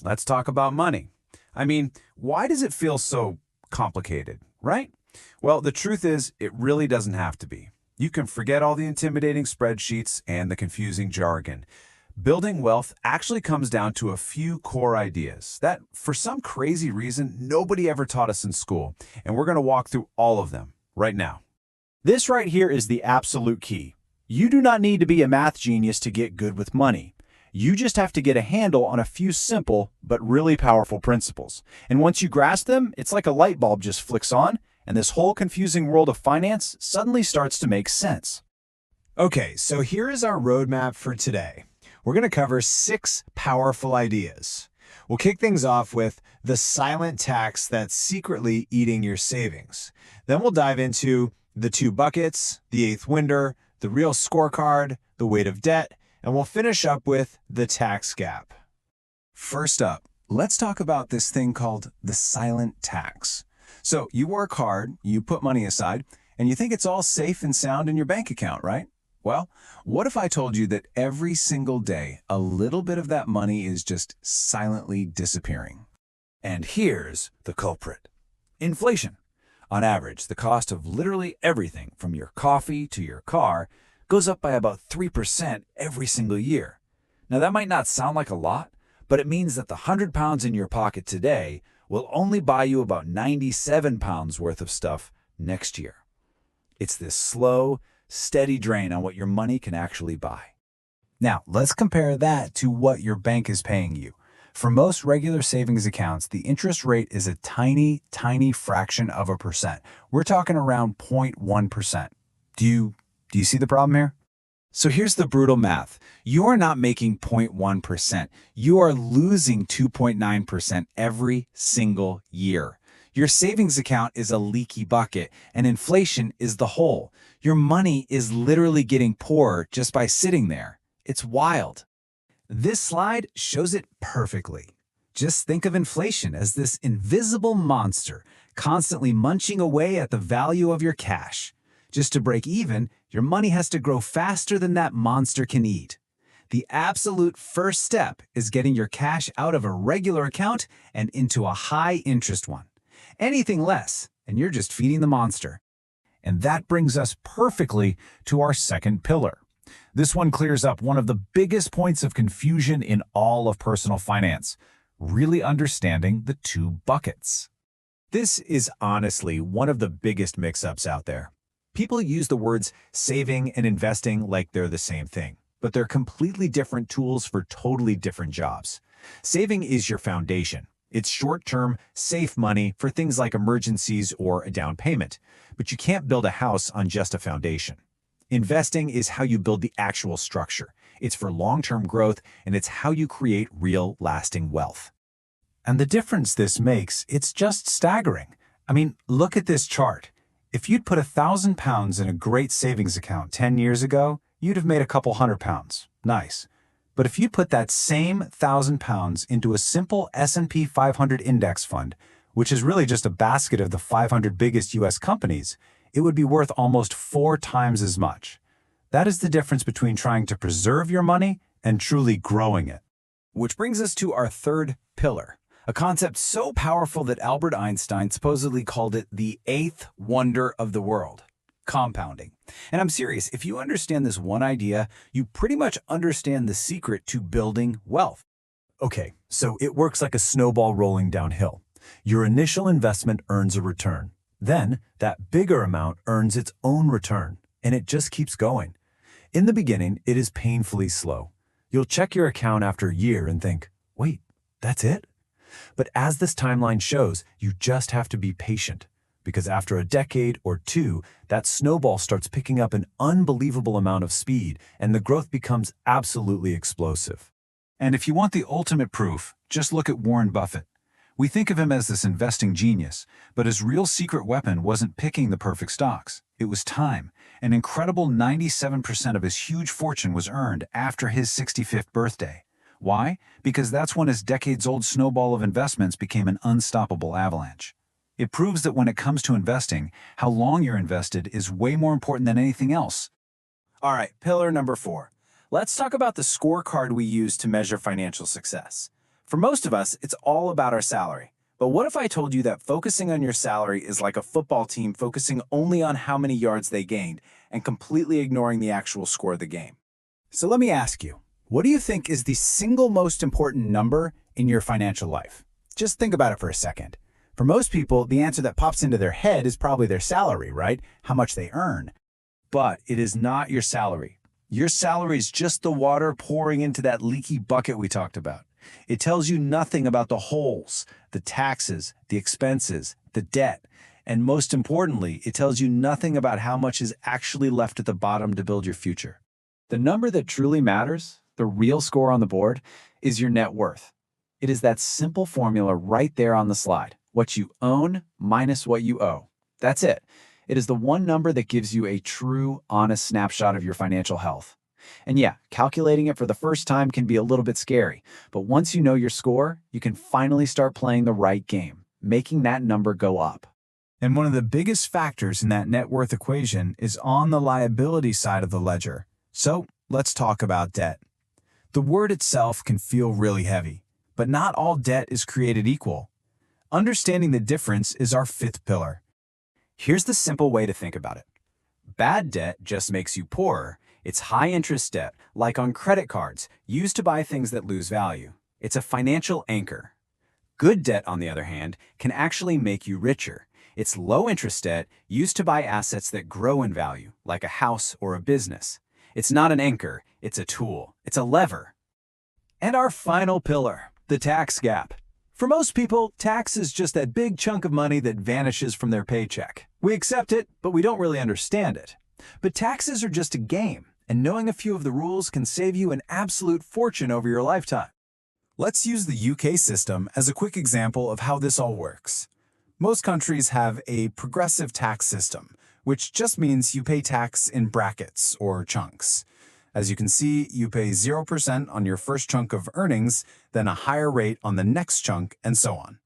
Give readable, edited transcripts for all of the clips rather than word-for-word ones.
let's talk about money. I mean, why does it feel so complicated, right? Well, the truth is, it really doesn't have to be. You can forget all the intimidating spreadsheets and the confusing jargon. Building wealth actually comes down to a few core ideas that, for some crazy reason, nobody ever taught us in school, and we're going to walk through all of them right now. This right here is the absolute key. You do not need to be a math genius to get good with money. You just have to get a handle on a few simple but really powerful principles. And once you grasp them, it's like a light bulb just flicks on, and this whole confusing world of finance suddenly starts to make sense. Okay, so here is our roadmap for today. We're going to cover 6 powerful ideas. We'll kick things off with the silent tax that's secretly eating your savings. Then we'll dive into the 2 buckets, the 8th wonder, the real scorecard, the weight of debt, and we'll finish up with the tax gap. First up, let's talk about this thing called the silent tax. So you work hard, you put money aside, and you think it's all safe and sound in your bank account, right? Well, what if I told you that every single day, a little bit of that money is just silently disappearing? And here's the culprit. Inflation. On average, the cost of literally everything from your coffee to your car goes up by about 3% every single year. Now that might not sound like a lot, but it means that the 100 pounds in your pocket today will only buy you about 97 pounds worth of stuff next year. It's this slow, steady drain on what your money can actually buy. Now, let's compare that to what your bank is paying you. For most regular savings accounts, the interest rate is a tiny, tiny fraction of a percent. We're talking around 0.1%. Do you see the problem here? So here's the brutal math. You are not making 0.1%. You are losing 2.9% every single year. Your savings account is a leaky bucket, and inflation is the hole. Your money is literally getting poorer just by sitting there. It's wild. This slide shows it perfectly. Just think of inflation as this invisible monster constantly munching away at the value of your cash. Just to break even, your money has to grow faster than that monster can eat. The absolute first step is getting your cash out of a regular account and into a high-interest one. Anything less, and you're just feeding the monster. And that brings us perfectly to our second pillar. This one clears up one of the biggest points of confusion in all of personal finance, really understanding the 2 buckets. This is honestly one of the biggest mix-ups out there. People use the words saving and investing like they're the same thing, but they're completely different tools for totally different jobs. Saving is your foundation. It's short-term, safe money for things like emergencies or a down payment, but you can't build a house on just a foundation. Investing is how you build the actual structure. It's for long-term growth, and it's how you create real, lasting wealth. And the difference this makes, it's just staggering. I mean, look at this chart. If you'd put 1,000 pounds in a great savings account 10 years ago, you'd have made a couple £100. Nice. But if you put that same 1,000 pounds into a simple S&P 500 index fund, which is really just a basket of the 500 biggest US companies, it would be worth almost 4 times as much. That is the difference between trying to preserve your money and truly growing it. Which brings us to our third pillar, a concept so powerful that Albert Einstein supposedly called it the 8th wonder of the world, compounding. And I'm serious, if you understand this one idea, you pretty much understand the secret to building wealth. Okay, so it works like a snowball rolling downhill. Your initial investment earns a return. Then, that bigger amount earns its own return, and it just keeps going. In the beginning, it is painfully slow. You'll check your account after a year and think, wait, that's it? But as this timeline shows, you just have to be patient, because after a decade or 2, that snowball starts picking up an unbelievable amount of speed, and the growth becomes absolutely explosive. And if you want the ultimate proof, just look at Warren Buffett. We think of him as this investing genius, but his real secret weapon wasn't picking the perfect stocks. It was time. An incredible 97% of his huge fortune was earned after his 65th birthday. Why? Because that's when his decades-old snowball of investments became an unstoppable avalanche. It proves that when it comes to investing, how long you're invested is way more important than anything else. All right, pillar number 4. Let's talk about the scorecard we use to measure financial success. For most of us, it's all about our salary. But what if I told you that focusing on your salary is like a football team focusing only on how many yards they gained and completely ignoring the actual score of the game? So let me ask you, what do you think is the single most important number in your financial life? Just think about it for a second. For most people, the answer that pops into their head is probably their salary, right? How much they earn. But it is not your salary. Your salary is just the water pouring into that leaky bucket we talked about. It tells you nothing about the holes, the taxes, the expenses, the debt, and most importantly, it tells you nothing about how much is actually left at the bottom to build your future. The number that truly matters, the real score on the board, is your net worth. It is that simple formula right there on the slide. What you own minus what you owe. That's it. It is the one number that gives you a true, honest snapshot of your financial health. And yeah, calculating it for the first time can be a little bit scary, but once you know your score, you can finally start playing the right game, making that number go up. And one of the biggest factors in that net worth equation is on the liability side of the ledger. So let's talk about debt. The word itself can feel really heavy, but not all debt is created equal. Understanding the difference is our fifth pillar. Here's the simple way to think about it. Bad debt just makes you poorer. It's high-interest debt, like on credit cards, used to buy things that lose value. It's a financial anchor. Good debt, on the other hand, can actually make you richer. It's low-interest debt used to buy assets that grow in value, like a house or a business. It's not an anchor, it's a tool. It's a lever. And our final pillar, the tax gap. For most people, tax is just that big chunk of money that vanishes from their paycheck. We accept it, but we don't really understand it. But taxes are just a game, and knowing a few of the rules can save you an absolute fortune over your lifetime. Let's use the UK system as a quick example of how this all works. Most countries have a progressive tax system, which just means you pay tax in brackets or chunks. As you can see, you pay 0% on your first chunk of earnings, then a higher rate on the next chunk, and so on.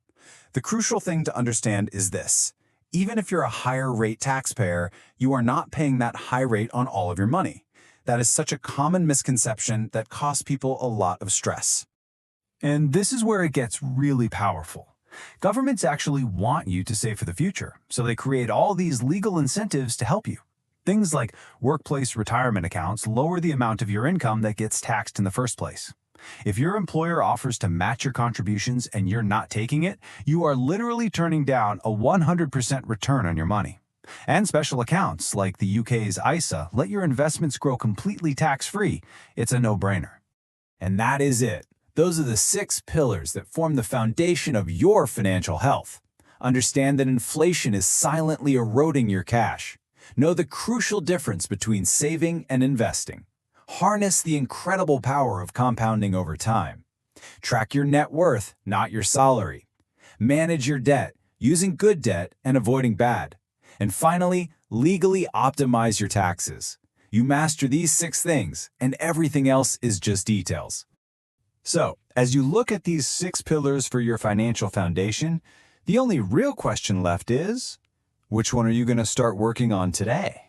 The crucial thing to understand is this. Even if you're a higher rate taxpayer, you are not paying that high rate on all of your money. That is such a common misconception that costs people a lot of stress. And this is where it gets really powerful. Governments actually want you to save for the future, so they create all these legal incentives to help you. Things like workplace retirement accounts lower the amount of your income that gets taxed in the first place. If your employer offers to match your contributions and you're not taking it, you are literally turning down a 100% return on your money. And special accounts, like the UK's ISA, let your investments grow completely tax-free. It's a no-brainer. And that is it. Those are the 6 pillars that form the foundation of your financial health. Understand that inflation is silently eroding your cash. Know the crucial difference between saving and investing. Harness the incredible power of compounding over time. Track your net worth, not your salary. Manage your debt, using good debt and avoiding bad. And finally, legally optimize your taxes. You master these 6 things, and everything else is just details. So, as you look at these 6 pillars for your financial foundation, the only real question left is, which one are you going to start working on today?